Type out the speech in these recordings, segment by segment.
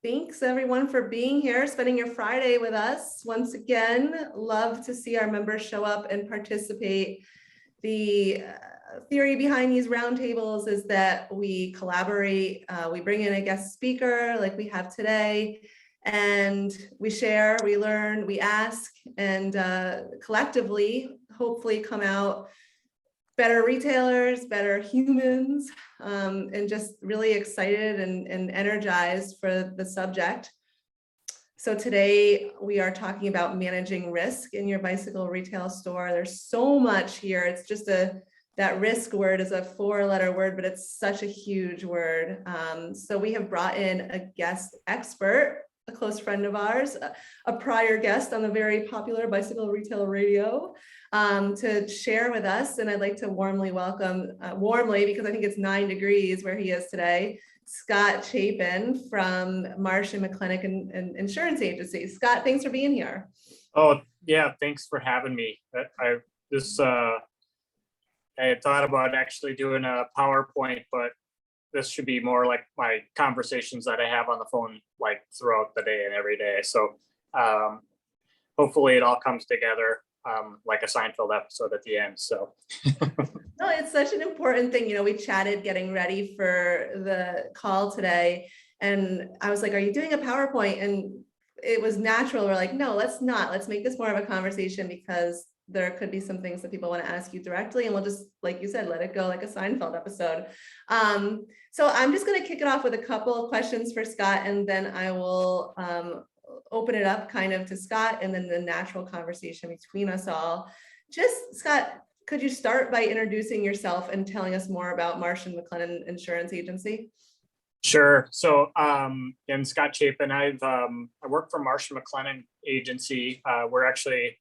Thanks everyone for being here, spending your Friday with us. Once again, love to see our members show up and participate. The theory behind these roundtables is that we collaborate, we bring in a guest speaker like we have today, and we share, we learn, we ask, and collectively, hopefully come out better retailers, better humans, and just really excited and energized for the subject. So today we are talking about managing risk in your bicycle retail store. There's so much here. It's just that risk word is a 4-letter word, but it's such a huge word. So we have brought in a guest expert, a close friend of ours, a prior guest on the very popular Bicycle Retail Radio, to share with us. And I'd like to warmly welcome, because I think it's 9 degrees where he is today, Scott Chapin from Marsh & McLennan and Insurance Agency. Scott, thanks for being here. Oh, yeah, thanks for having me. I had thought about actually doing a PowerPoint, but this should be more like my conversations that I have on the phone, like throughout the day and every day. So hopefully it all comes together like a Seinfeld episode at the end. So. No, it's such an important thing. You know, we chatted getting ready for the call today, and I was like, are you doing a PowerPoint? And it was natural. We're like, no, let's not. Let's make this more of a conversation, because there could be some things that people want to ask you directly, and we'll just, like you said, let it go like a Seinfeld episode. So I'm just going to kick it off with a couple of questions for Scott, and then I will open it up kind of to Scott, and then the natural conversation between us all. Just, Scott, could you start by introducing yourself and telling us more about Marsh & McLennan Insurance Agency? Sure. So I'm Scott Chapin. I work for Marsh & McLennan Agency. We're actually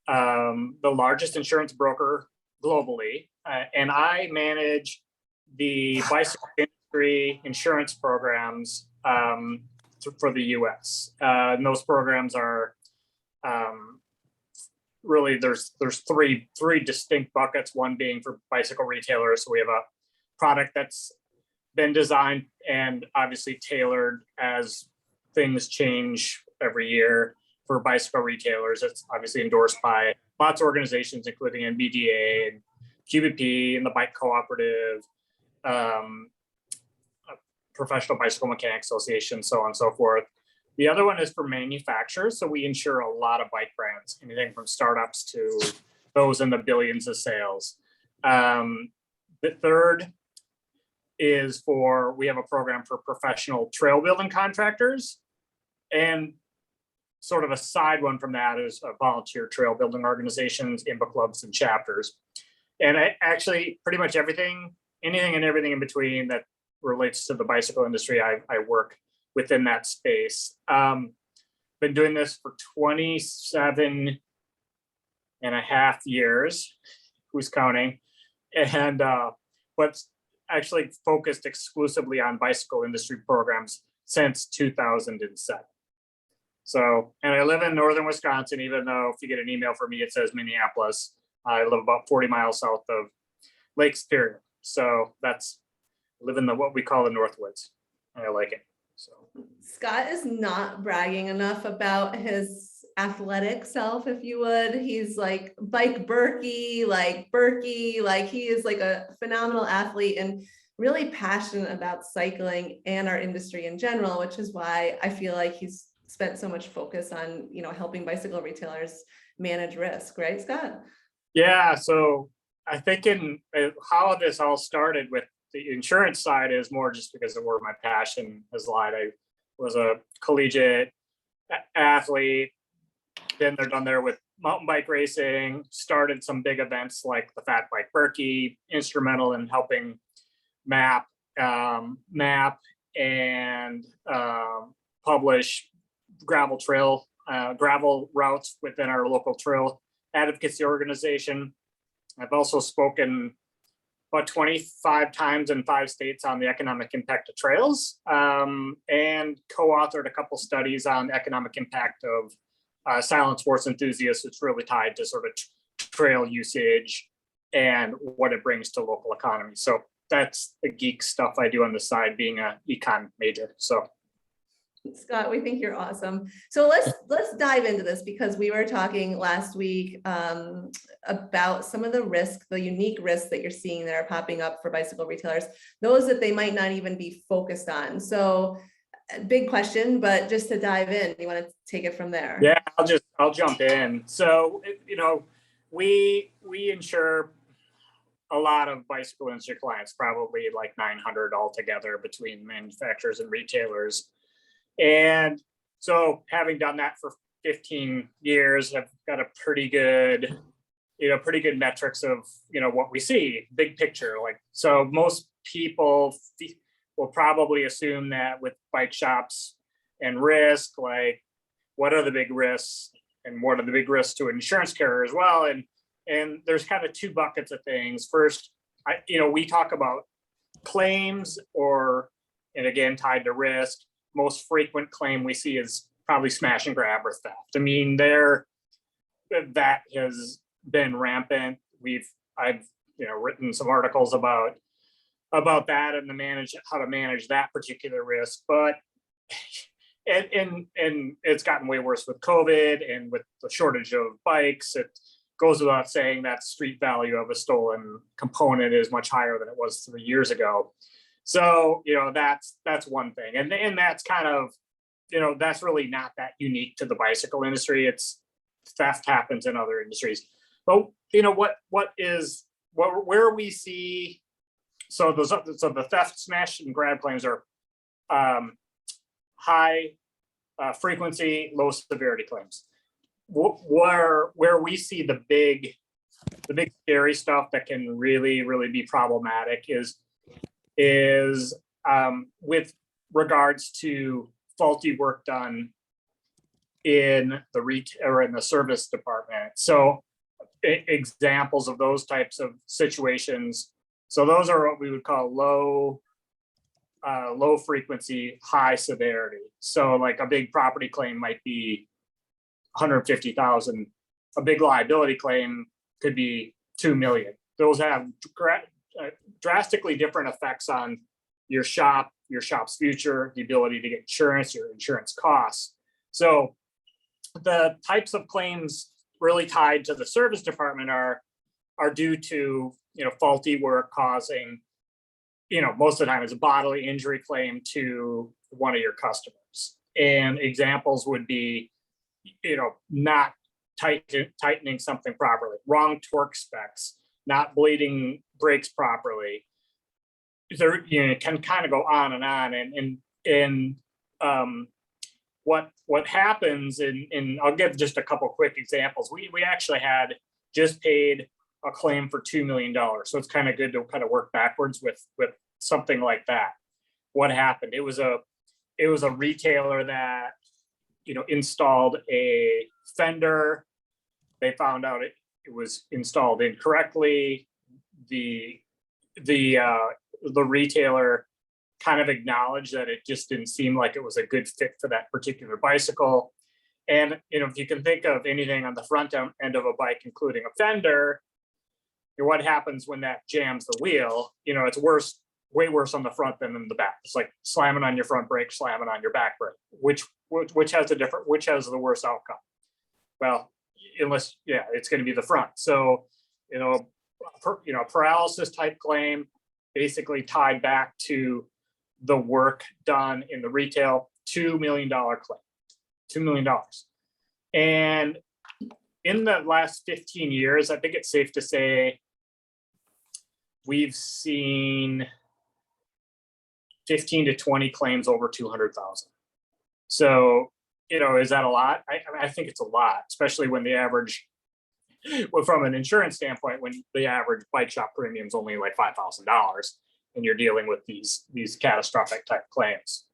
the largest insurance broker globally, and I manage the bicycle industry insurance programs for the U.S. And those programs are really there's three distinct buckets. One being for bicycle retailers. So we have a product that's been designed and obviously tailored as things change every year for bicycle retailers. It's obviously endorsed by lots of organizations, including NBDA and QBP and the Bike Cooperative, Professional Bicycle Mechanics Association, so on and so forth. The other one is for manufacturers. So we insure a lot of bike brands, anything from startups to those in the billions of sales. The third is we have a program for professional trail building contractors. And sort of a side one from that is volunteer trail building organizations, IMBA clubs, and chapters. And actually pretty much anything and everything in between that relates to the bicycle industry, I work within that space. Been doing this for 27 and a half years, who's counting, and but actually focused exclusively on bicycle industry programs since 2007. So, and I live in northern Wisconsin, even though if you get an email from me, it says Minneapolis. I live about 40 miles south of Lake Superior. So I live in what we call the Northwoods, and I like it. So Scott is not bragging enough about his athletic self, if you would. He's like Bike Berkey, like he is like a phenomenal athlete and really passionate about cycling and our industry in general, which is why I feel like he's spent so much focus on, helping bicycle retailers manage risk, right, Scott? Yeah, so I think in how this all started with the insurance side is more just because of where my passion has lied. I was a collegiate athlete, been there, done there with mountain bike racing, started some big events like the Fat Bike Berkey, instrumental in helping map and publish gravel routes within our local trail advocacy organization. I've also spoken about 25 times in 5 states on the economic impact of trails, and co-authored a couple studies on the economic impact of silent sports enthusiasts. It's really tied to sort of trail usage and what it brings to local economy. So that's the geek stuff I do on the side, being an econ major. So Scott, we think you're awesome. So let's dive into this, because we were talking last week about some of the risks, the unique risks that you're seeing that are popping up for bicycle retailers, those that they might not even be focused on. So big question, but just to dive in, you want to take it from there? Yeah, I'll jump in. So, we insure a lot of bicycle industry clients, probably like 900 altogether between manufacturers and retailers. And so having done that for 15 years, I've got a pretty good metrics of, what we see, big picture. Like, so most people will probably assume that with bike shops and risk, like, what are the big risks and what are the big risks to an insurance carrier as well? And there's kind of two buckets of things. First, we talk about claims, and again, tied to risk. Most frequent claim we see is probably smash and grab or theft. I mean, that has been rampant. I've written some articles about that and how to manage that particular risk. But and it's gotten way worse with COVID and with the shortage of bikes. It goes without saying that street value of a stolen component is much higher than it was 3 years ago. So, that's one thing. And that's kind of, that's really not that unique to the bicycle industry. Theft happens in other industries. But, where we see, so the theft, smash and grab claims are high frequency, low severity claims. Where we see the big scary stuff that can really, really be problematic is with regards to faulty work done in the service department. So examples of those types of situations. So those are what we would call low frequency, high severity. So like a big property claim might be 150,000. A big liability claim could be 2 million. Those have drastically different effects on your shop's future, the ability to get insurance, your insurance costs. So the types of claims really tied to the service department are due to faulty work causing, most of the time it's a bodily injury claim to one of your customers. And examples would be, not tightening something properly, wrong torque specs, not bleeding brakes properly. There, it can kind of go on and on. And what happens, and I'll give just a couple quick examples. We actually had just paid a claim for $2 million. So it's kind of good to kind of work backwards with something like that. What happened? It was a retailer that installed a fender. They found out it was installed incorrectly. The retailer kind of acknowledged that it just didn't seem like it was a good fit for that particular bicycle. And if you can think of anything on the front end of a bike, including a fender, what happens when that jams the wheel? It's way worse on the front than in the back. It's like slamming on your front brake, slamming on your back brake. Which has the worst outcome? Well, it's going to be the front. So, paralysis type claim, basically tied back to the work done in the retail, $2 million claim, $2 million. And in the last 15 years, I think it's safe to say we've seen 15 to 20 claims over 200,000. So, is that a lot? I think it's a lot, especially when the average, from an insurance standpoint, when the average bike shop premium is only like $5,000 and you're dealing with these catastrophic type claims.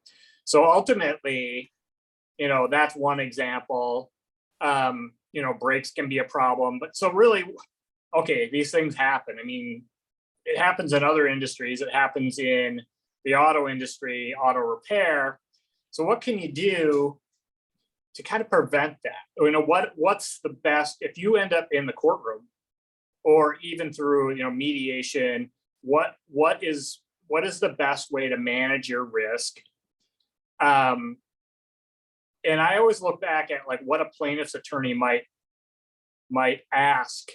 So ultimately, that's one example. Brakes can be a problem, but so really, okay, these things happen. I mean, it happens in other industries. It happens in the auto industry, auto repair. So what can you do to kind of prevent that? What's the best, if you end up in the courtroom or even through, mediation, what is the best way to manage your risk? And I always look back at like what a plaintiff's attorney might ask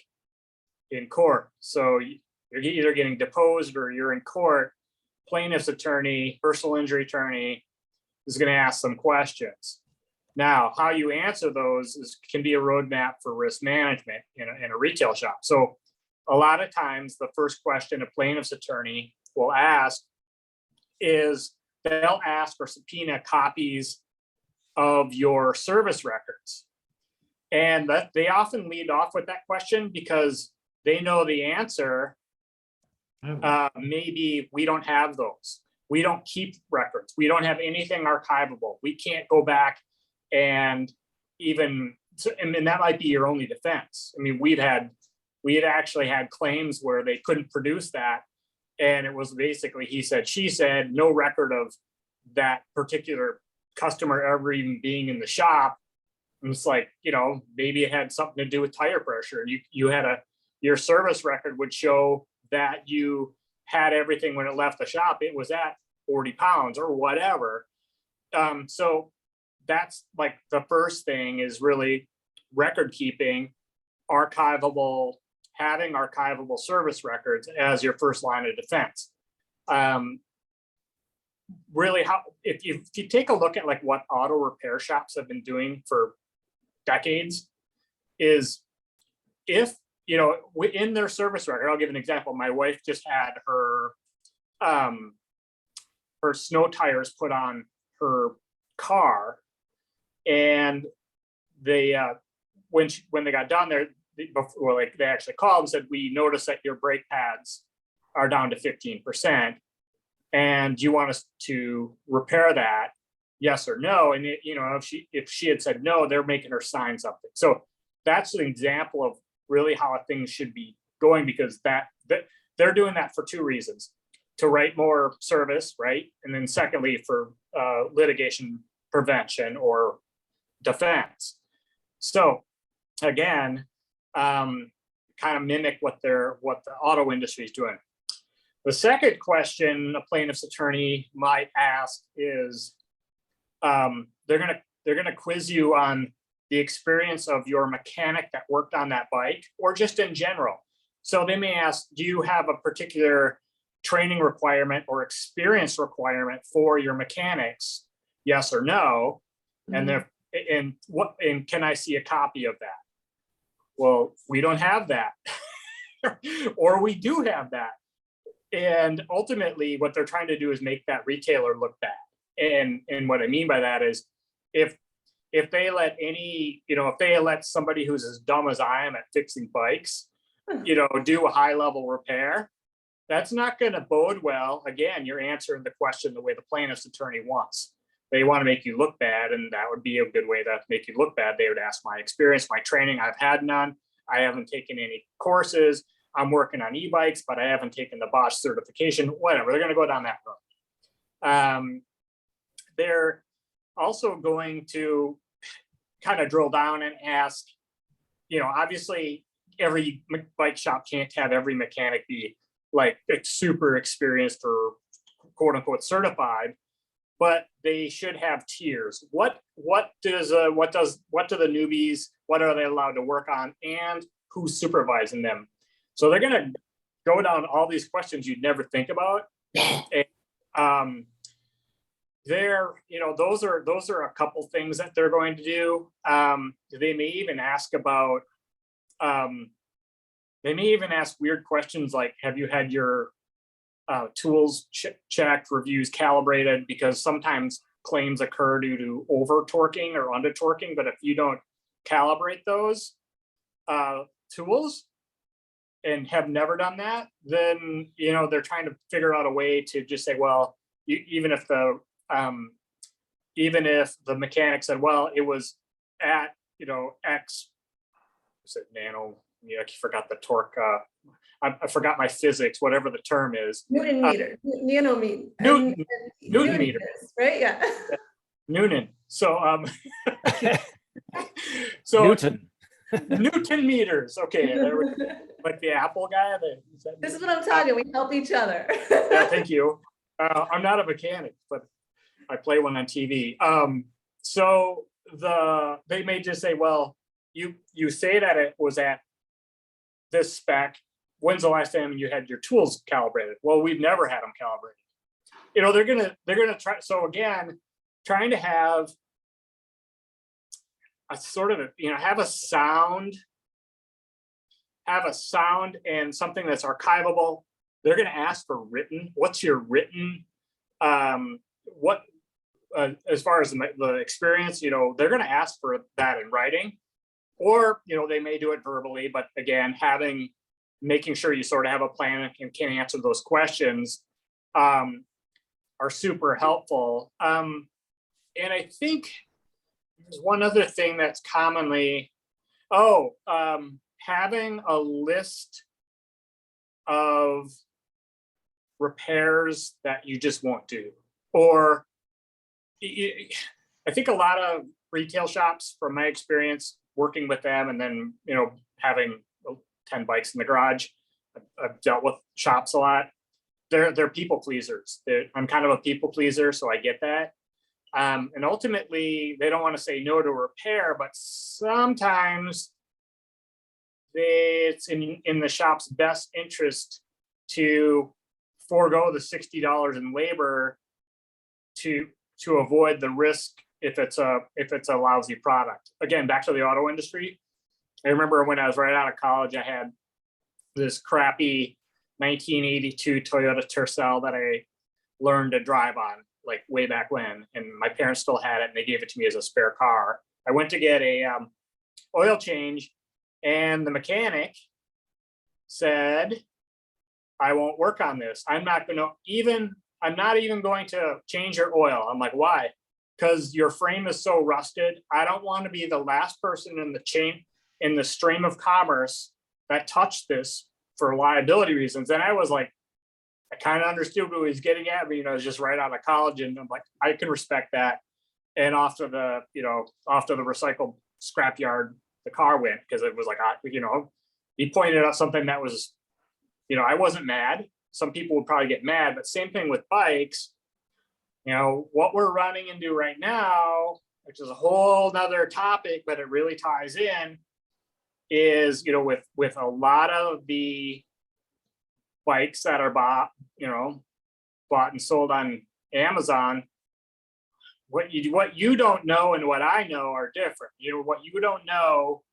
in court. So you're either getting deposed or you're in court. Plaintiff's attorney, personal injury attorney is going to ask some questions. Now, how you answer those can be a roadmap for risk management in a retail shop. So a lot of times the first question a plaintiff's attorney will ask is they'll ask or subpoena copies of your service records. And that they often lead off with that question because they know the answer. Maybe we don't have those. We don't keep records. We don't have anything archivable. We can't go back and even, and that might be your only defense. I mean, we had actually had claims where they couldn't produce that. And it was basically, he said, she said, no record of that particular customer ever even being in the shop. And it's like, you know, maybe it had something to do with tire pressure. You had your service record would show that you had everything when it left the shop. It was at 40 pounds or whatever. So that's like the first thing is really record keeping, having archivable service records as your first line of defense. Really, if you take a look at like what auto repair shops have been doing for decades, is if, you know, in their service record, I'll give an example. My wife just had her snow tires put on her car, and they when they got done there, before, like, they actually called and said, we noticed that your brake pads are down to 15%, and you want us to repair that, yes or no? And it, you know, if she had said no, they're making her sign something. So that's an example of really how things should be going, because they're doing that for two reasons: to write more service, right? And then secondly, for litigation prevention or defense. So again, kind of mimic what the auto industry is doing. The second question a plaintiff's attorney might ask is, they're gonna quiz you on the experience of your mechanic that worked on that bike, or just in general. So they may ask, do you have a particular training requirement or experience requirement for your mechanics? Yes or no? And and can I see a copy of that? Well, we don't have that. Or we do have that. And ultimately what they're trying to do is make that retailer look bad. And what I mean by that is, if they let if they let somebody who's as dumb as I am at fixing bikes, do a high level repair, that's not going to bode well. Again, you're answering the question the way the plaintiff's attorney wants. They want to make you look bad, and that would be a good way to make you look bad. They would ask my experience, my training. I've had none. I haven't taken any courses. I'm working on e-bikes, but I haven't taken the Bosch certification, whatever. They're going to go down that road. They're also going to kind of drill down and ask, obviously every bike shop can't have every mechanic be like super experienced or quote unquote certified, but they should have tiers. What do the newbies, what are they allowed to work on, and who's supervising them? So they're going to go down all these questions you'd never think about. And, those are a couple things that they're going to do. They may even ask about, weird questions like, have you had your tools checked, reviews calibrated? Because sometimes claims occur due to over torquing or under torquing, but if you don't calibrate those tools and have never done that, then they're trying to figure out a way to just say, well, even if the mechanic said, well, it was at X, is it nano? Yeah, I forgot the torque. I forgot my physics, whatever the term is. Newton meter, nanometer, Newton meter, right? Yeah. Newton. So Newton meters. Okay, there we go. Like the Apple guy. This is what I'm telling you. We help each other. Yeah, thank you. I'm not a mechanic, but I play one on TV. So they may just say, well, you say that it was at this spec. When's the last time you had your tools calibrated? Well, we've never had them calibrated. You know, they're gonna try. So again, trying to have a sort of, you know, have a sound and something that's archivable. They're going to ask for written. What's your written? What as far as the experience, you know, they're going to ask for that in writing, or, you know, they may do it verbally. But again, making sure you sort of have a plan and can answer those questions are super helpful. And I think there's one other thing that's commonly, having a list of repairs that you just won't do. Or I think a lot of retail shops, from my experience working with them, and then, you know, having 10 bikes in the garage, I've dealt with shops a lot. They're people pleasers. I'm kind of a people pleaser, so I get that. And ultimately, they don't want to say no to repair, but sometimes it's in the shop's best interest to forego the $60 in labor to avoid the risk if it's a lousy product. Again, back to the auto industry. I remember when I was right out of college, I had this crappy 1982 Toyota Tercel that I learned to drive on, like way back when, and my parents still had it, and they gave it to me as a spare car. I went to get a oil change, and the mechanic said, I won't work on this. I'm not even going to change your oil. I'm like, why? Because your frame is so rusted. I don't want to be the last person in the chain, in the stream of commerce, that touched this for liability reasons. And I was like, I kind of understood what he was getting at, but, you know, I was just right out of college, and I'm like, I can respect that. And off to the recycled scrapyard, the car went, because it was like, you know, he pointed out something that was, you know, I wasn't mad. Some people would probably get mad, but same thing with bikes. You know, what we're running into right now, which is a whole nother topic, but it really ties in, is, you know, with a lot of the bikes that are bought and sold on Amazon, what you don't know and what I know are different. You know, what you don't know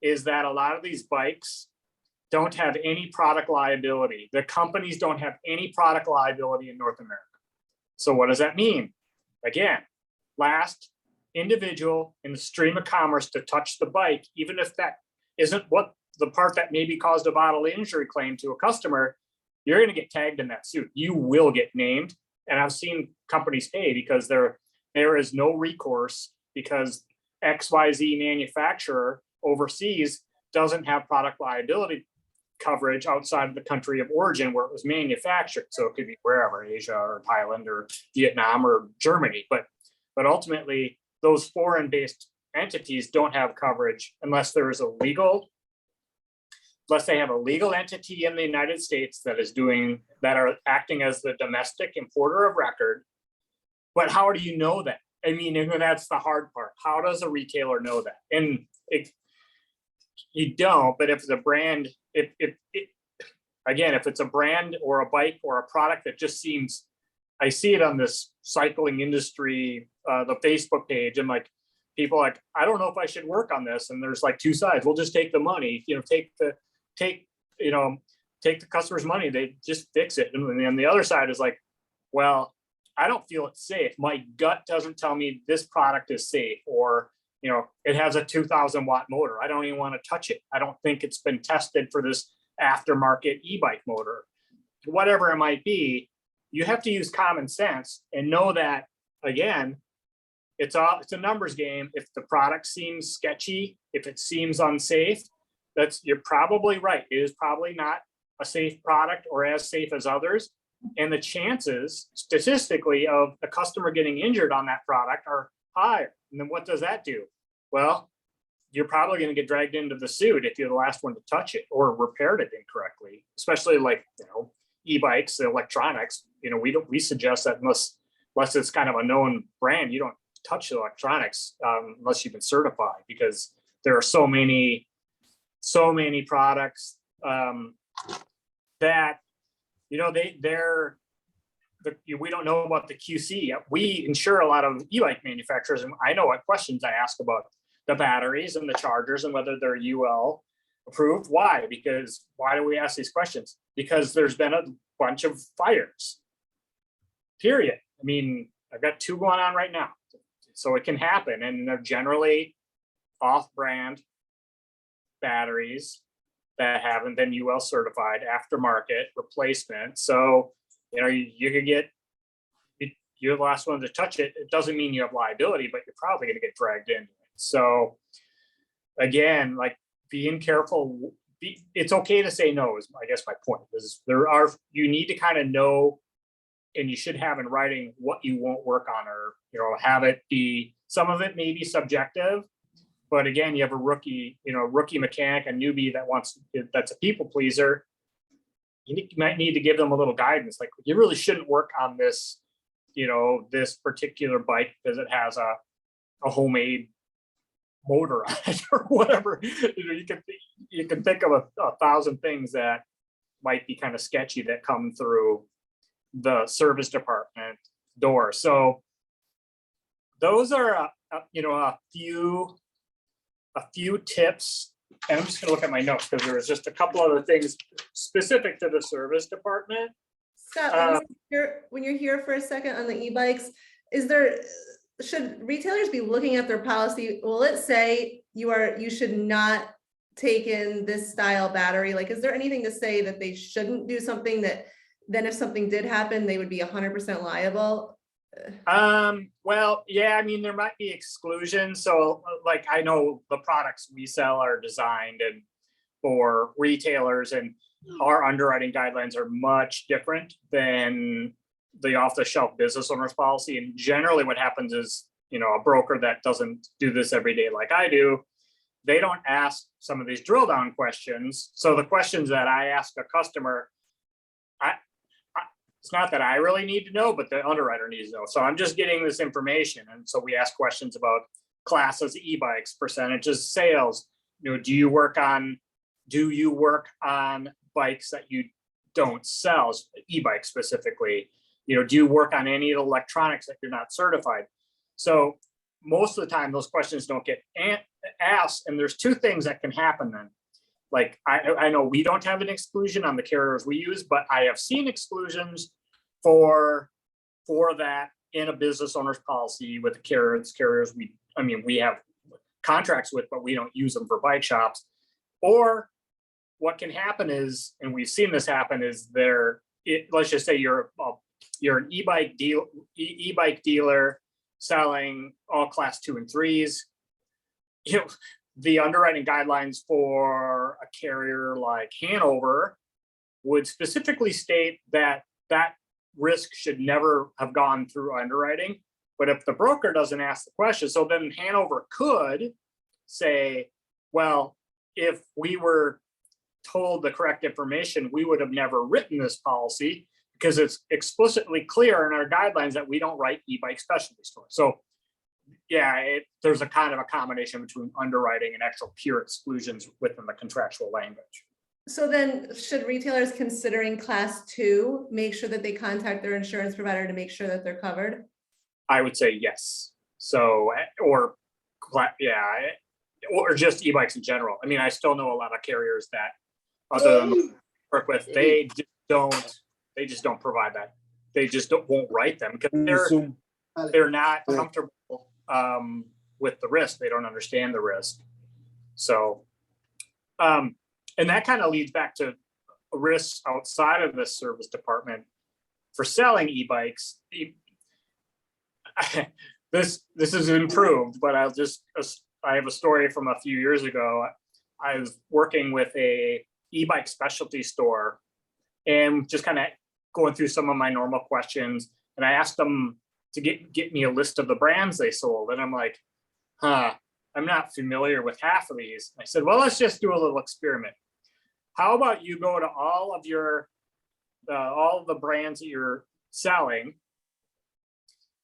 is that a lot of these bikes don't have any product liability. The companies don't have any product liability in North America. So what does that mean? Again, last individual in the stream of commerce to touch the bike, even if that isn't what the part that maybe caused a bodily injury claim to a customer, you're going to get tagged in that suit. You will get named. And I've seen companies pay because there is no recourse, because XYZ manufacturer overseas doesn't have product liability coverage outside of the country of origin where it was manufactured. So it could be wherever, Asia or Thailand or Vietnam or Germany. But ultimately, those foreign-based entities don't have coverage unless there is unless they have a legal entity in the United States that are acting as the domestic importer of record. But how do you know that? I mean, that's the hard part. How does a retailer know that? And you don't. But if the brand, if it's a brand or a bike or a product that just seems, I see it on this cycling industry, the Facebook page, and like people are like, I don't know if I should work on this. And there's like two sides. We'll just take the money, you know, take the customer's money. They just fix it. And then the other side is like, well, I don't feel it's safe. My gut doesn't tell me this product is safe, or, you know, it has a 2,000 watt motor. I don't even want to touch it. I don't think it's been tested for this aftermarket e-bike motor, whatever it might be. You have to use common sense and know that, again, it's a numbers game. If the product seems sketchy, if it seems unsafe, you're probably right. It is probably not a safe product or as safe as others. And the chances statistically of a customer getting injured on that product are higher. And then what does that do? Well, you're probably going to get dragged into the suit if you're the last one to touch it or repaired it incorrectly, especially like, you know, e-bikes, electronics. You know, we suggest that unless it's kind of a known brand, you don't touch electronics unless you've been certified, because there are so many products that, you know, we don't know about the QC. We insure a lot of e-bike manufacturers, and I know what questions I ask about the batteries and the chargers and whether they're UL approved. Why? Because why do we ask these questions? Because there's been a bunch of fires. Period. I mean, I've got 2 going on right now, so it can happen, and they're generally off-brand batteries that haven't been UL certified, aftermarket replacement. So, you know, you can get, you're the last one to touch it. It doesn't mean you have liability, but you're probably going to get dragged into it. So again, like, being careful. It's okay to say no, is I guess my point is, you need to kind of know, and you should have in writing what you won't work on, or, you know, have it be, some of it may be subjective, but again, you have a rookie mechanic, a newbie that's a people pleaser. You might need to give them a little guidance. Like, you really shouldn't work on this, you know, this particular bike because it has a homemade motor on it or whatever. You know, you can think of a 1,000 things that might be kind of sketchy that come through the service department door. So those are a few tips. And I'm just going to look at my notes because there was just a couple other things specific to the service department. Scott, when you're here for a second on the e-bikes, should retailers be looking at their policy? Will it say you should not take in this style battery? Like, is there anything to say that they shouldn't do something that then if something did happen, they would be 100% liable? Well, yeah, I mean, there might be exclusions. So like, I know the products we sell are designed and for retailers, and our underwriting guidelines are much different than the off-the-shelf business owner's policy. And generally what happens is, you know, a broker that doesn't do this every day like I do, they don't ask some of these drill down questions. So the questions that I ask a customer, it's not that I really need to know, but the underwriter needs to know. So I'm just getting this information. And so we ask questions about classes, e-bikes, percentages, sales. You know, do you work on bikes that you don't sell, e-bikes specifically? You know, do you work on any of the electronics that you're not certified? So most of the time those questions don't get asked. And there's 2 things that can happen then. Like, I know we don't have an exclusion on the carriers we use, but I have seen exclusions for that in a business owner's policy with the carriers we have contracts with, but we don't use them for bike shops. Or what can happen is, and we've seen this happen, is let's just say you're an e-bike dealer selling all class 2 and 3s. You know, the underwriting guidelines for a carrier like Hanover would specifically state that risk should never have gone through underwriting. But if the broker doesn't ask the question, so then Hanover could say, well, if we were told the correct information, we would have never written this policy because it's explicitly clear in our guidelines that we don't write e-bike specialty stores. So yeah, there's a kind of a combination between underwriting and actual pure exclusions within the contractual language. So then should retailers considering class 2 make sure that they contact their insurance provider to make sure that they're covered? I would say yes. So, or just e-bikes in general. I mean, I still know a lot of carriers that other than work with, they just don't provide that. They just won't write them because they're not comfortable with the risk. They don't understand the risk. So, and that kind of leads back to risks outside of the service department for selling e-bikes. This is improved, but I have a story from a few years ago. I was working with a e-bike specialty store and just kind of going through some of my normal questions. And I asked them to get me a list of the brands they sold. And I'm like, I'm not familiar with half of these. I said, well, let's just do a little experiment. How about you go to all of the brands that you're selling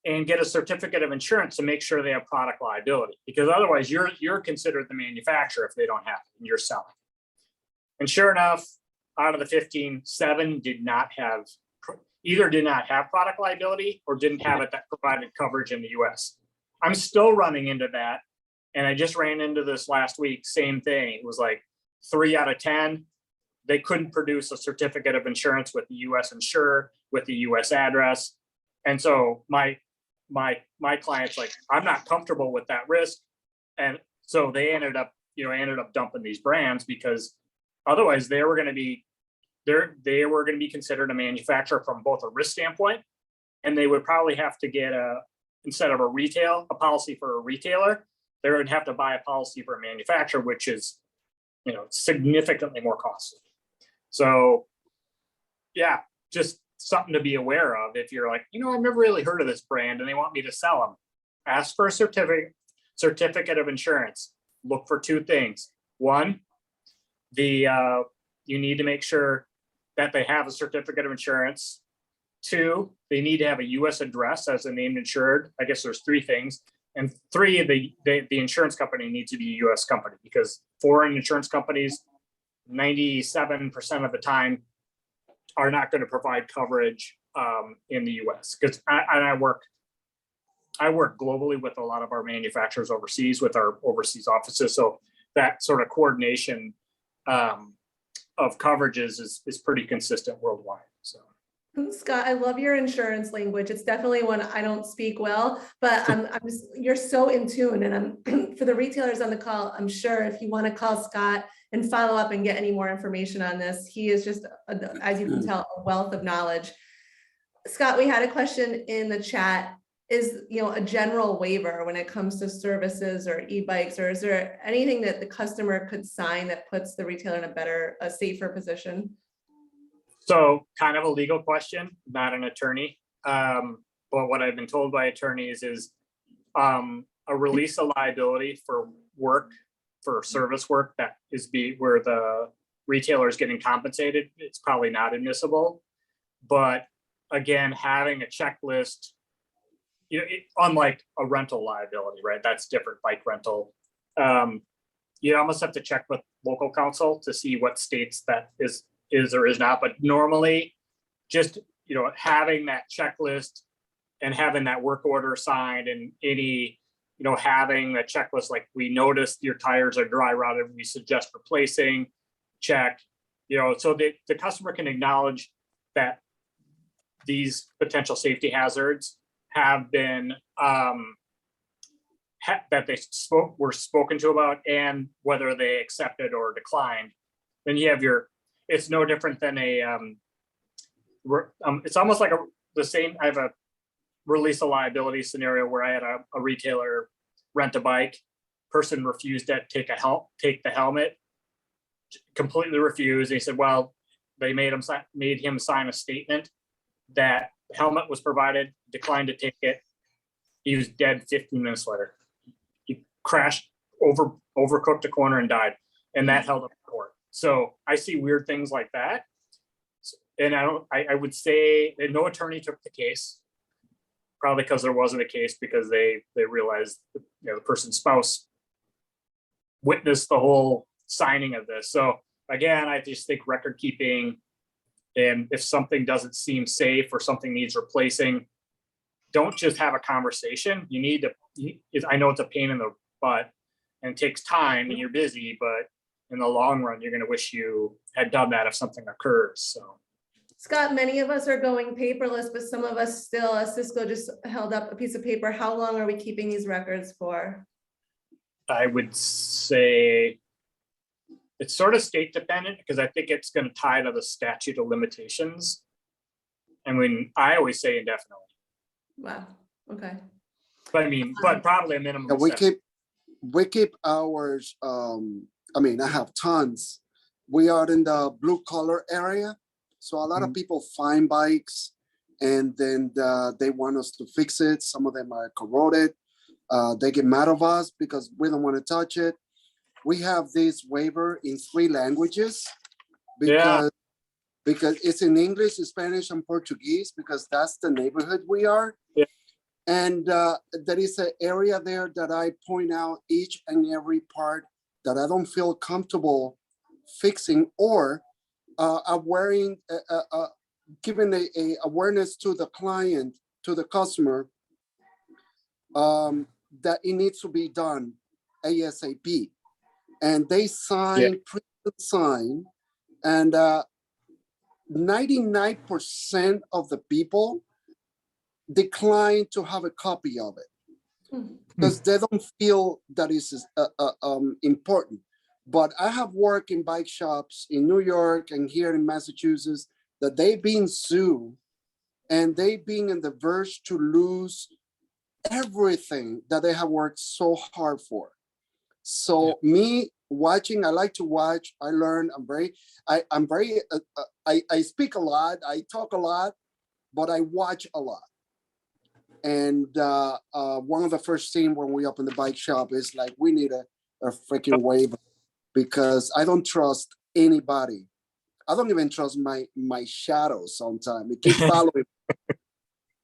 and get a certificate of insurance to make sure they have product liability, because otherwise you're considered the manufacturer if they don't have it and you're selling. And sure enough, out of the 15, 7 either did not have product liability or didn't have it that provided coverage in the US. I'm still running into that. And I just ran into this last week, same thing. It was like 3 out of 10, they couldn't produce a certificate of insurance with the US insurer, with the US address. And so my client's like, I'm not comfortable with that risk. And so they ended up dumping these brands, because otherwise they were going to be considered a manufacturer from both a risk standpoint, and they would probably have to get instead of a policy for a retailer, they would have to buy a policy for a manufacturer, which is, significantly more costly. So yeah, just something to be aware of. If you're like, I've never really heard of this brand and they want me to sell them, ask for a certificate of insurance. Look for 2 things. One, you need to make sure that they have a certificate of insurance. 2, they need to have a US address as a named insured. I guess there's 3 things. And 3, the insurance company needs to be a US company, because foreign insurance companies, 97% of the time, are not going to provide coverage in the US. Because I work globally with a lot of our manufacturers overseas, with our overseas offices. So that sort of coordination of coverages is pretty consistent worldwide. So, Scott, I love your insurance language. It's definitely one I don't speak well, but you're so in tune. And for the retailers on the call, I'm sure if you want to call Scott and follow up and get any more information on this, he is just, as you can tell, a wealth of knowledge. Scott, we had a question in the chat. Is a general waiver when it comes to services or e-bikes, or is there anything that the customer could sign that puts the retailer in a safer position? So kind of a legal question, not an attorney. But what I've been told by attorneys is a release of liability for service work that is where the retailer is getting compensated. It's probably not admissible. But again, having a checklist, unlike a rental liability, right? That's different, bike rental. You almost have to check with local counsel to see what states that is or is not. But normally, just having that checklist and having that work order signed, and any having a checklist like, we noticed your tires are dry rotted, we suggest replacing, check, so the customer can acknowledge that these potential safety hazards have been that they were spoken to about, and whether they accepted or declined. Then you have it's no different than it's almost like the same. I have a release of liability scenario where I had a retailer rent a bike, person refused to take the helmet, completely refused. He said, well, they made him sign a statement that the helmet was provided, declined to take it. He was dead 15 minutes later. He crashed, overcooked a corner and died. And that held up in court. So I see weird things like that. And I would say that no attorney took the case, probably because there wasn't a case, because they realized the person's spouse witnessed the whole signing of this. So again, I just think record keeping, and if something doesn't seem safe or something needs replacing, don't just have a conversation. You need to, I know it's a pain in the butt and it takes time and you're busy, but in the long run, you're going to wish you had done that if something occurs. So, Scott, many of us are going paperless, but some of us still, Cisco just held up a piece of paper. How long are we keeping these records for? I would say it's sort of state dependent, because I think it's going to tie to the statute of limitations. And I always say indefinitely. Wow. Okay. But I mean, but probably a minimum. Yeah, we keep ours. I have tons. We are in the blue collar area. So a lot of people find bikes and then they want us to fix it. Some of them are corroded. They get mad at us because we don't want to touch it. We have this waiver in 3 languages because it's in English, Spanish, and Portuguese, because that's the neighborhood we are. Yeah. And there is an area there that I point out each and every part that I don't feel comfortable fixing, or wearing, giving a awareness to the client, to the customer, that it needs to be done ASAP. And they sign, sign, and 99% of the people decline to have a copy of it because they don't feel that is important. But I have worked in bike shops in New York and here in Massachusetts that they've been sued and they've been in the verge to lose everything that they have worked so hard for. So me watching, I like to watch, I learn, I speak a lot, I talk a lot, but I watch a lot. And one of the first things when we open the bike shop is like, we need a freaking waiver, because I don't trust anybody. I don't even trust my shadow sometimes. It keeps following.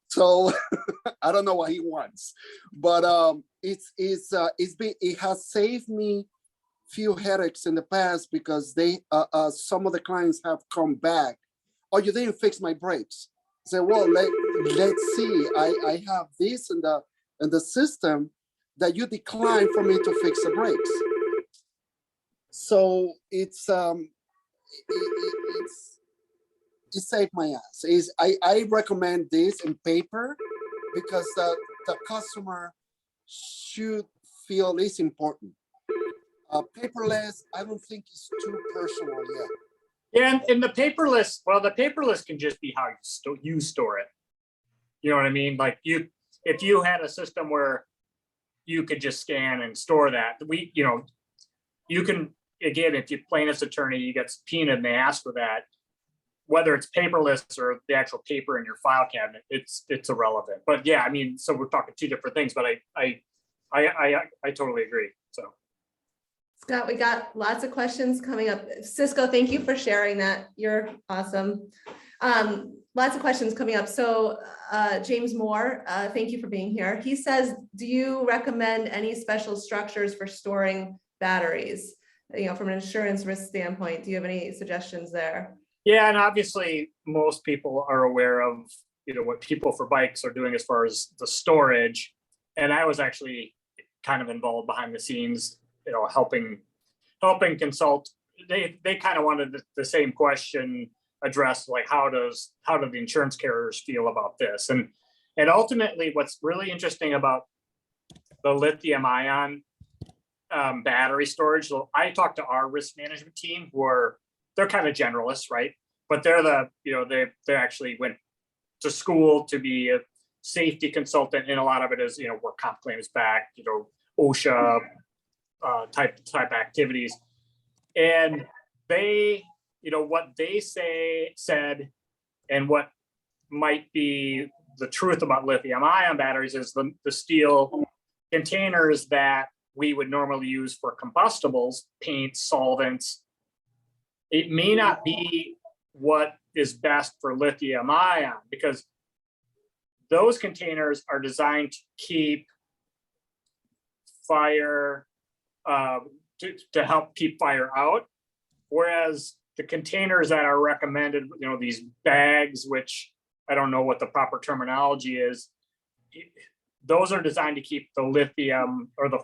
So I don't know what he wants, but it has saved me few headaches in the past, because some of the clients have come back. Oh, you didn't fix my brakes. Say, well, let's see. I have this in the system that you declined for me to fix the brakes. So it saved my ass. I recommend this in paper, because the customer should feel it's important. Paperless, I don't think it's too personal yet. Yeah, and the paperless, well, the paperless can just be how you store it. You know what I mean? Like if you had a system where you could just scan and store that, you can, again, if you plaintiff's attorney, you get subpoenaed and they ask for that, whether it's paperless or the actual paper in your file cabinet, it's irrelevant. But yeah, I mean, so we're talking two different things, but I totally agree. So. Scott, we got lots of questions coming up. Cisco, thank you for sharing that. You're awesome. Lots of questions coming up. So James Moore, thank you for being here. He says, do you recommend any special structures for storing batteries? From an insurance risk standpoint, do you have any suggestions there? Yeah, and obviously most people are aware of what People for Bikes are doing as far as the storage. And I was actually kind of involved behind the scenes, helping consult. They kind of wanted the same question addressed, like how do the insurance carriers feel about this? And ultimately, what's really interesting about the lithium ion battery storage. So I talked to our risk management team, they're kind of generalists, right? But they're they actually went to school to be a safety consultant, and a lot of it is work comp claims back, OSHA type activities. And they, what they said, and what might be the truth about lithium ion batteries is the steel containers that we would normally use for combustibles, paint, solvents, it may not be what is best for lithium ion, because those containers are designed to keep fire, to help keep fire out. Whereas the containers that are recommended, these bags, which I don't know what the proper terminology is, those are designed to keep the lithium or the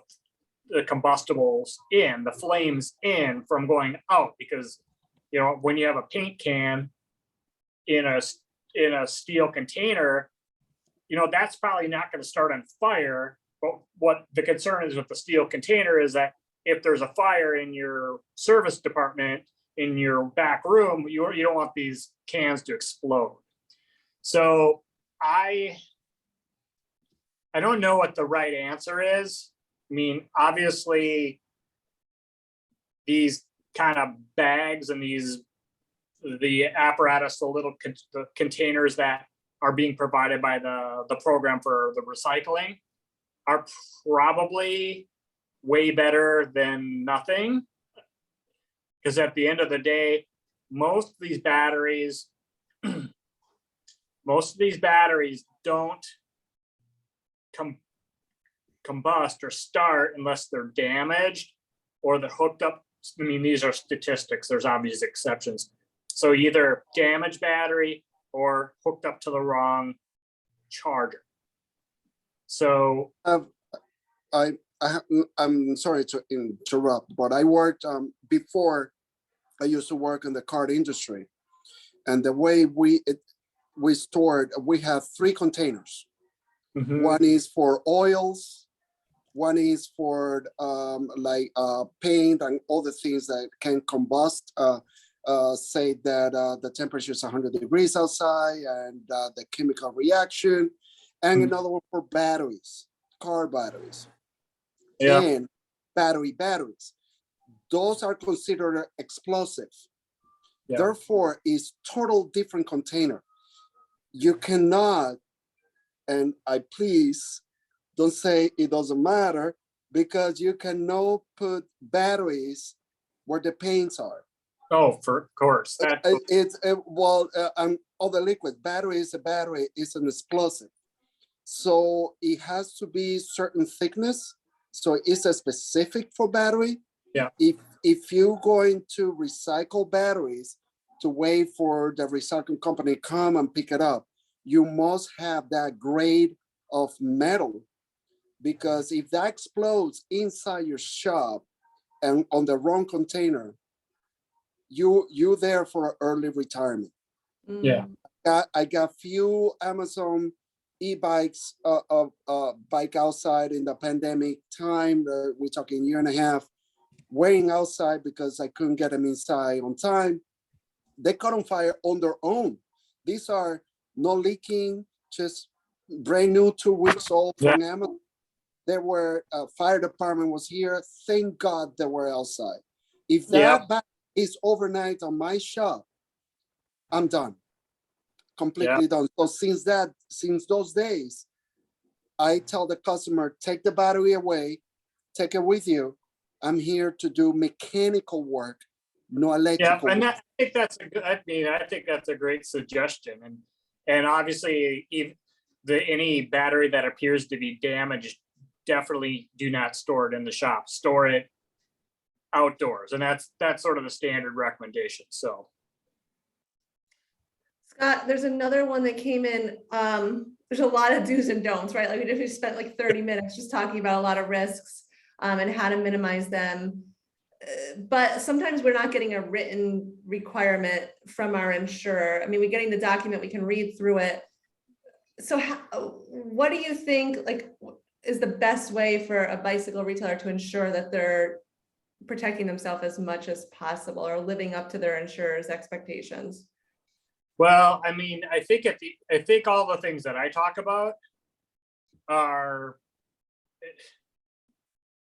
combustibles in, the flames in, from going out. Because when you have a paint can in a steel container, that's probably not going to start on fire. But what the concern is with the steel container is that if there's a fire in your service department, in your back room, you don't want these cans to explode. So I don't know what the right answer is. I mean, obviously, these kind of bags and the apparatus, the little the containers that are being provided by the program for the recycling are probably way better than nothing. Because at the end of the day, most of these batteries don't combust or start unless they're damaged or they're hooked up. I mean, these are statistics. There's obvious exceptions. So either damaged battery or hooked up to the wrong charger. So I'm sorry to interrupt, but I worked before. I used to work in the car industry, and the way we stored, we have 3 containers. One is for oils, one is for paint and all the things that can combust. Say that the temperature is 100 degrees outside and the chemical reaction, and another one for batteries, car batteries, and batteries. Those are considered explosive. Therefore, it's total different container. You cannot, and I please don't say it doesn't matter, because you cannot put batteries where the paints are. Oh, for course. All the liquid battery is a battery, is an explosive. So it has to be certain thickness. So it's a specific for battery. Yeah. If you're going to recycle batteries, to wait for the recycling company come and pick it up, you must have that grade of metal, because if that explodes inside your shop and on the wrong container, you're there for early retirement. Yeah. I got few Amazon e-bikes, bike outside in the pandemic time. We're talking 1.5 years, waiting outside because I couldn't get them inside on time. They caught on fire on their own. These are no leaking, just brand new, 2 weeks old from Amazon. They were, fire department was here. Thank God they were outside. If that bag is overnight on my shop, I'm done. Completely done. So since those days, I tell the customer, take the battery away, take it with you. I'm here to do mechanical work, no electrical. Yeah, and I think that's a good. I think that's a great suggestion. And obviously, any battery that appears to be damaged, definitely do not store it in the shop. Store it outdoors, and that's sort of the standard recommendation. So, Scott, there's another one that came in. There's a lot of do's and don'ts, right? Like we just spent like 30 minutes just talking about a lot of risks and how to minimize them. But sometimes we're not getting a written requirement from our insurer. I mean, we're getting the document, we can read through it. So what do you think is the best way for a bicycle retailer to ensure that they're protecting themselves as much as possible or living up to their insurer's expectations? well, I mean, I think all the things that I talk about are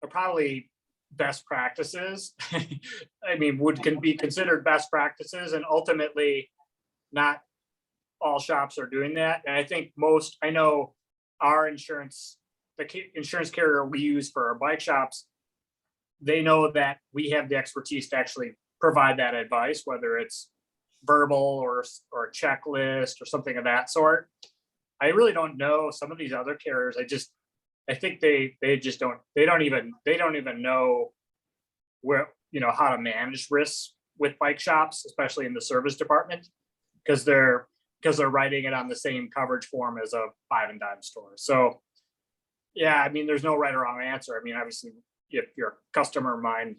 probably best practices. I mean, can be considered best practices, and ultimately not all shops are doing that. And I think I know our insurance, the insurance carrier we use for our bike shops, they know that we have the expertise to actually provide that advice, whether it's verbal or a checklist or something of that sort. I really don't know some of these other carriers. I think they don't even know where, how to manage risks with bike shops, especially in the service department, because they're writing it on the same coverage form as a 5 and dime store. So yeah, I mean, there's no right or wrong answer. I mean, obviously, if you're a customer of mine,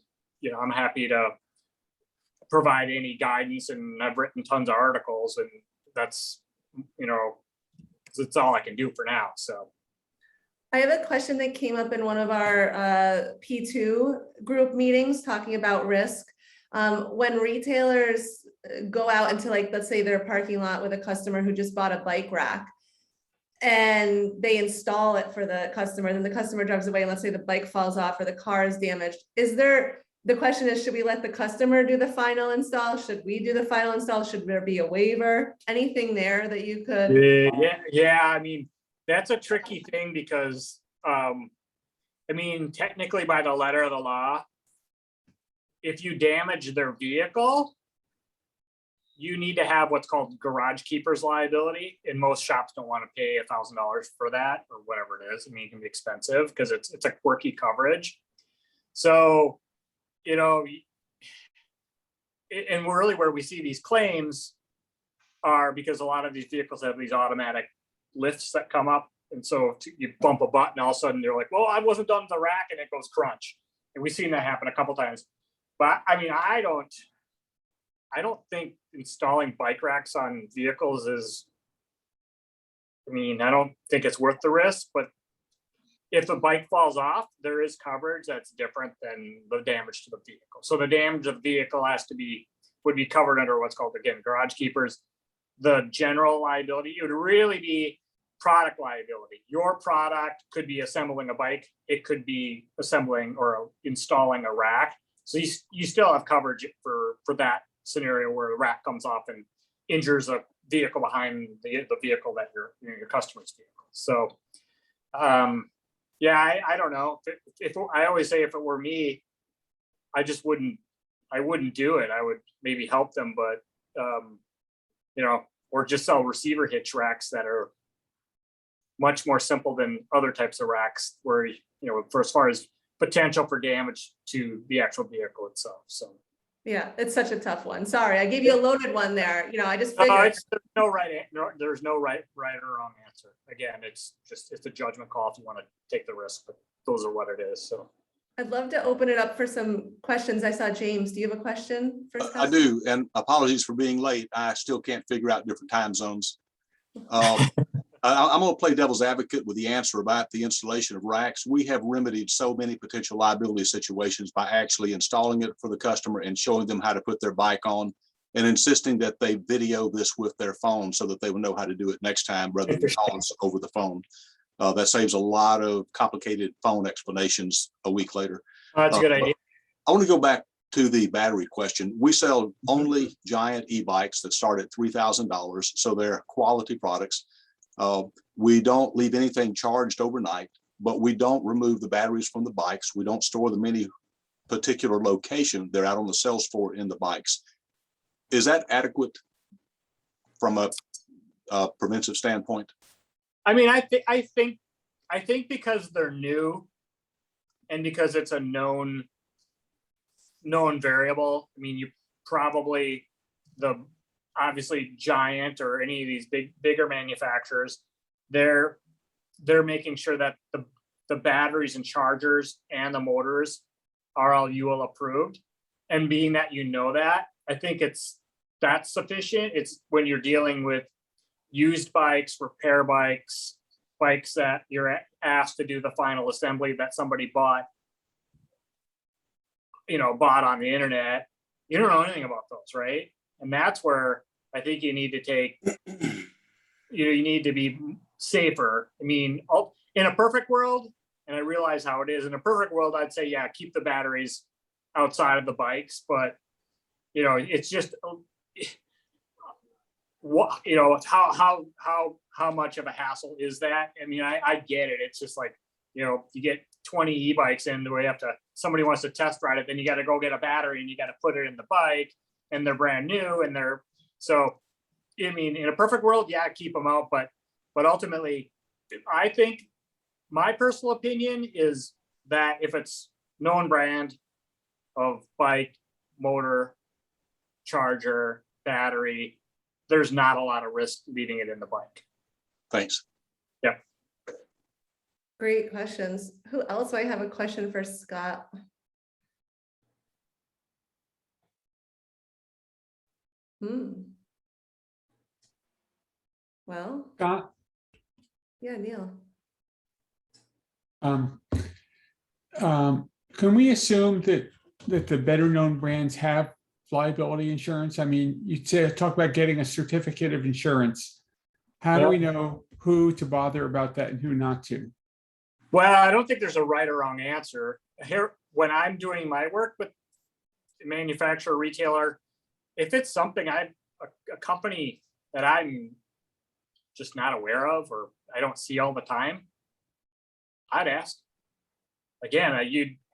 I'm happy to provide any guidance, and I've written tons of articles, and that's all I can do for now. So I have a question that came up in one of our P2 group meetings talking about risk. When retailers go out into, let's say their parking lot with a customer who just bought a bike rack, and they install it for the customer, and then the customer drives away, and let's say the bike falls off or the car is damaged. The question is, should we let the customer do the final install? Should we do the final install? Should there be a waiver? Anything there that you could? Yeah. I mean, that's a tricky thing because, technically by the letter of the law, if you damage their vehicle, you need to have what's called garage keeper's liability, and most shops don't want to pay $1,000 for that or whatever it is. I mean, it can be expensive because it's a quirky coverage. So, you know, and really where we see these claims are because a lot of these vehicles have these automatic lifts that come up. And so you bump a button, all of a sudden they're like, well, I wasn't done with the rack, and it goes crunch. And we've seen that happen a couple times. But I mean, I don't think installing bike racks on vehicles is, I mean, I don't think it's worth the risk, but if the bike falls off, there is coverage that's different than the damage to the vehicle. So the damage of the vehicle would be covered under what's called, again, garage keepers. The general liability, it would really be product liability. Your product could be assembling a bike. It could be assembling or installing a rack. So you still have coverage for that scenario where the rack comes off and injures a vehicle behind the vehicle that your customer's vehicle. So, yeah, I don't know. If I always say if it were me, I wouldn't do it. I would maybe help them, but you know, or just sell receiver hitch racks that are much more simple than other types of racks where, you know, for as far as potential for damage to the actual vehicle itself. So. Yeah, it's such a tough one. Sorry, I gave you a loaded one there. You know, I just figured. There's no right or wrong answer. Again, it's a judgment call if you want to take the risk, but those are what it is. So I'd love to open it up for some questions. I saw James. Do you have a question for Scott? I do, and apologies for being late. I still can't figure out different time zones. I'm going to play devil's advocate with the answer about the installation of racks. We have remedied so many potential liability situations by actually installing it for the customer and showing them how to put their bike on and insisting that they video this with their phone so that they will know how to do it next time rather than calling us over the phone. That saves a lot of complicated phone explanations a week later. That's a good idea. I want to go back to the battery question. We sell only giant e-bikes that start at $3,000, so they're quality products. We don't leave anything charged overnight, but we don't remove the batteries from the bikes. We don't store them in any particular location. They're out on the sales floor in the bikes. Is that adequate from a preventive standpoint? I mean, I think because they're new and because it's a known variable. I mean, you probably obviously Giant or any of these bigger manufacturers, they're making sure that the batteries and chargers and the motors are all UL approved. And being that you know that, I think that's sufficient. It's when you're dealing with used bikes, repair bikes that you're asked to do the final assembly that somebody bought on the internet. You don't know anything about those, right? And that's where I think you need to take, you need to be safer. I mean, in a perfect world, and I realize how it is, in a perfect world, I'd say, yeah, keep the batteries outside of the bikes. But, it's just, how much of a hassle is that? I mean, I get it. It's just like, you get 20 e-bikes in the way up to somebody wants to test ride it, then you got to go get a battery and you got to put it in the bike, and they're brand new and so I mean, in a perfect world, yeah, keep them out, but ultimately I think my personal opinion is that if it's known brand of bike, motor, charger, battery, there's not a lot of risk leaving it in the bike. Thanks. Yeah. Great questions. Who else might have a question for Scott? Well, Scott, yeah, Neil. Can we assume that the better known brands have liability insurance? I mean, you talk about getting a certificate of insurance. How do we know who to bother about that and who not to? Well, I don't think there's a right or wrong answer. Here, when I'm doing my work with the manufacturer, retailer, if it's something a company that I'm just not aware of or I don't see all the time, I'd ask. Again,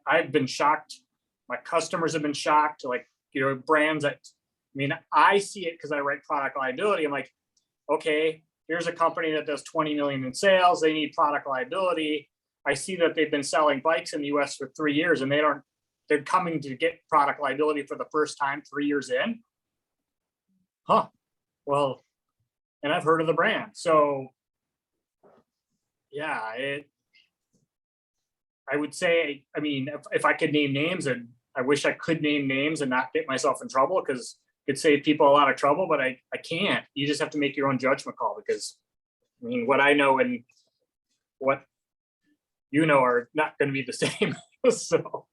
I've been shocked. My customers have been shocked. Like, brands that mean, I see it because I write product liability. I'm like, okay, here's a company that does 20 million in sales. They need product liability. I see that they've been selling bikes in the US for 3 years and they're coming to get product liability for the first time 3 years in. Huh. Well, and I've heard of the brand. So yeah, I would say, I mean, if I could name names, and I wish I could name names and not get myself in trouble, because it could save people a lot of trouble, but I can't. You just have to make your own judgment call, because I mean, what I know and what you know are not going to be the same. So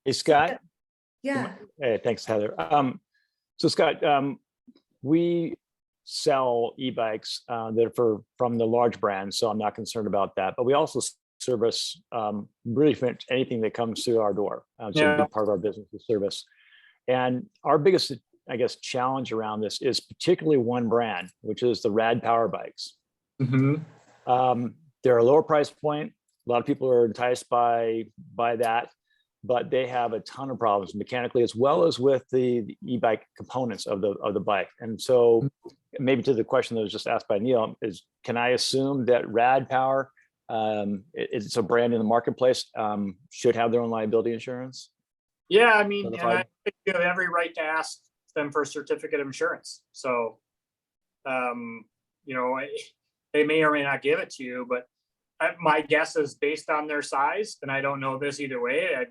Hey, Scott. Yeah. Hey, thanks, Heather. So Scott, we sell e-bikes that are from the large brands, so I'm not concerned about that. But we also service really anything that comes through our door. So a big part of our business is service. And our biggest, I guess, challenge around this is particularly one brand, which is the Rad Power bikes. They're a lower price point. A lot of people are enticed by that, but they have a ton of problems mechanically, as well as with the e-bike components of the bike. And so maybe to the question that was just asked by Neil is, can I assume that Rad Power, it's a brand in the marketplace, should have their own liability insurance? yeah, I mean, and I think you have every right to ask them for a certificate of insurance. So, you know, they may or may not give it to you, but my guess is based on their size, and I don't know this either way, I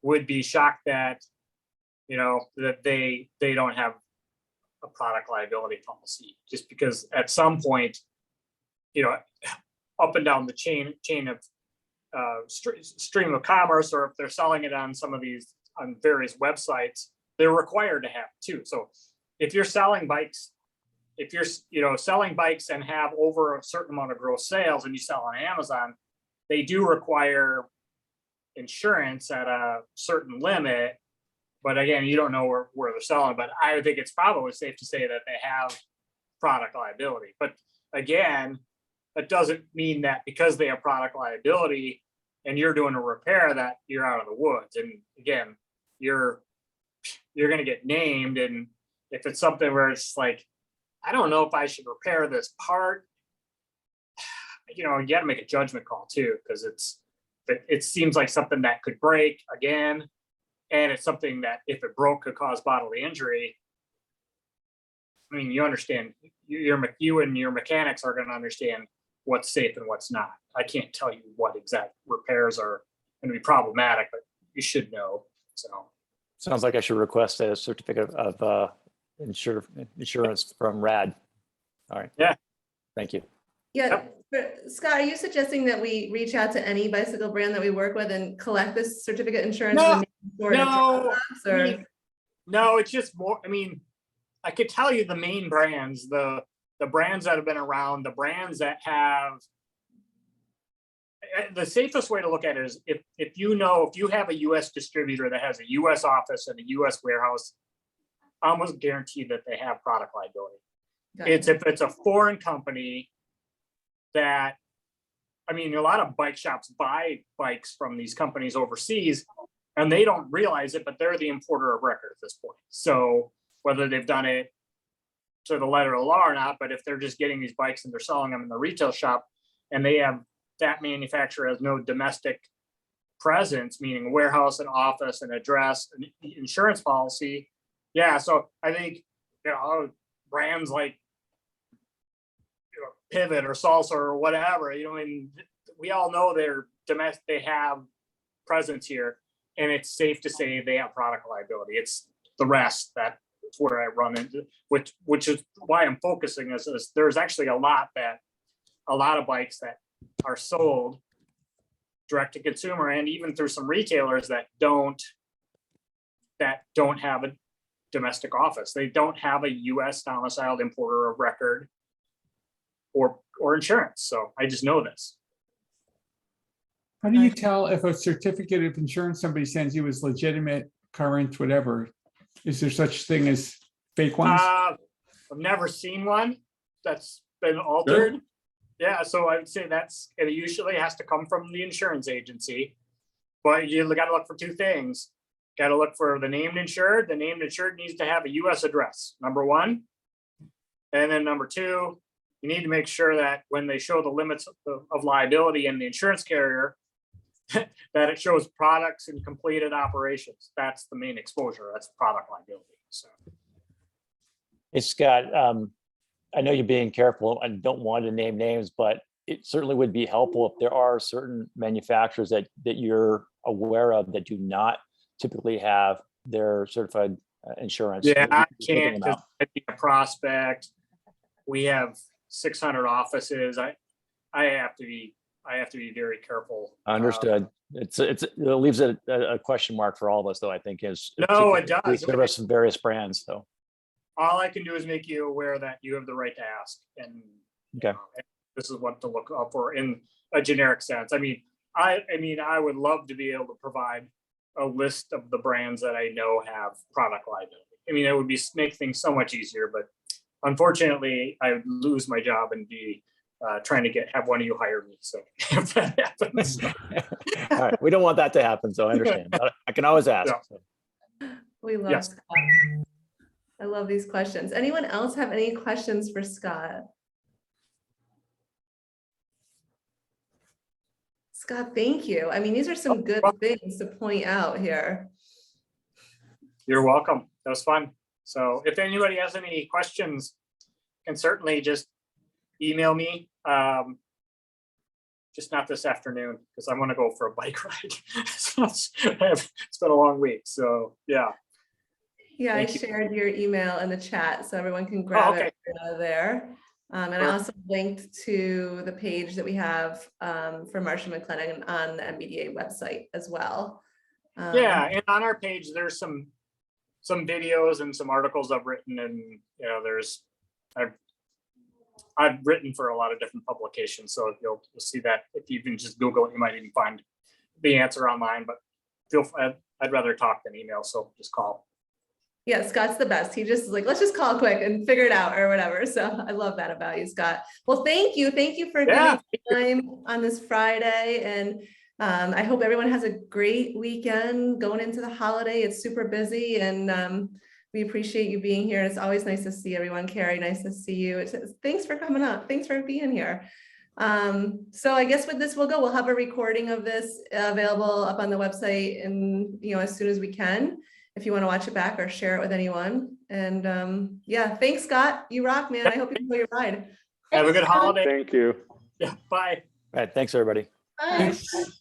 would be shocked that, you know, that they don't have a product liability policy, just because at some point, you know, up and down the chain of stream of commerce, or if they're selling it on some of these on various websites, they're required to have it too. So if you're selling bikes, if you're, you know, selling bikes and have over a certain amount of gross sales and you sell on Amazon, they do require insurance at a certain limit. But again, you don't know where they're selling, but I think it's probably safe to say that they have product liability. But again, that doesn't mean that because they have product liability and you're doing a repair that you're out of the woods. And again, you're going to get named. And if it's something where it's like, I don't know if I should repair this part, you know, you got to make a judgment call too, because it seems like something that could break again. And it's something that if it broke could cause bodily injury. I mean, you understand, you and your mechanics are going to understand what's safe and what's not. I can't tell you what exact repairs are going to be problematic, but you should know. So sounds like I should request a certificate of insurance from Rad. All right. Yeah. Thank you. Yeah. Scott, are you suggesting that we reach out to any bicycle brand that we work with and collect this certificate insurance? No, it's just more, I mean, I could tell you the main brands, the brands that have been around, the brands that have, the safest way to look at it is if you have a US distributor that has a US office and a US warehouse, I almost guarantee that they have product liability. If it's a foreign company that, I mean, a lot of bike shops buy bikes from these companies overseas and they don't realize it, but they're the importer of record at this point. So whether they've done it to the letter of the law or not, but if they're just getting these bikes and they're selling them in the retail shop and they have, that manufacturer has no domestic presence, meaning a warehouse, an office, an address, an insurance policy. Yeah, so I think, you know, brands like, you know, Pivot or Salsa or whatever, you know, I mean, we all know they're domestic, they have presence here, and it's safe to say they have product liability. It's the rest that's where I run into, which is why I'm focusing is there's actually a lot of bikes that are sold direct to consumer and even through some retailers that don't have a domestic office. They don't have a US domiciled importer of record or insurance. So I just know this. How do you tell if a certificate of insurance somebody sends you is legitimate, current, whatever? Is there such thing as fake ones? I've never seen one that's been altered. Good. Yeah, so I would say it usually has to come from the insurance agency, but you got to look for two things. got to look for the named insured. The named insured needs to have a US address, number one. And then number two, you need to make sure that when they show the limits of liability in the insurance carrier, that it shows products and completed operations. That's the main exposure. That's product liability. So. Hey, Scott, I know you're being careful and don't want to name names, but it certainly would be helpful if there are certain manufacturers that you're aware of that do not typically have their certified insurance. Yeah, I Looking can't them just out. be a prospect. We have 600 offices. I have to be very careful. Understood. It leaves a question mark for all of us, though, I think, is. No, it We does. service some various brands, though. All I can do is make you aware that you have the right to ask, and Okay. this is what to look up for in a generic sense. I mean, I would love to be able to provide a list of the brands that I know have product liability. I mean, it would make things so much easier, but unfortunately, I would lose my job and be trying to have one of you hire me. So if that happens, All right, we don't want that to happen, so I understand. I can always ask. Yeah. So. We love Yes. Scott. I love these questions. Anyone else have any questions for Scott? Scott, thank you. I mean, these are some good things to point out here. you're welcome. That was fun. So if anybody has any questions, can certainly just email me. Just not this afternoon because I'm going to go for a bike ride. So it's been a long week. So yeah. Yeah, Thank I you. shared your email in the chat so everyone can grab okay. it out of there. And I also linked to the page that we have for Marcia McLennan on the NBDA website as well. Yeah, and on our page, there's some videos and some articles I've written, and you know, I've written for a lot of different publications, so you'll see that if you can just Google it, you might even find the answer online. But I'd rather talk than email, so just call. Yeah, Scott's the best. He just is like, let's just call quick and figure it out or whatever. So I love that about you, Scott. Well, thank you. Thank you for giving time on this Friday. And I hope everyone has a great weekend going into the holiday. It's super busy and we appreciate you being here. It's always nice to see everyone. Carrie, nice to see you. Thanks for coming up. Thanks for being here. So I guess with this, we'll have a recording of this available up on the website and, you know, as soon as we can, if you want to watch it back or share it with anyone. And yeah, thanks, Scott. You rock, man. I hope you enjoy your ride. Have a good holiday. Thank you. Yeah, bye. All right, thanks, everybody. Bye. Thanks.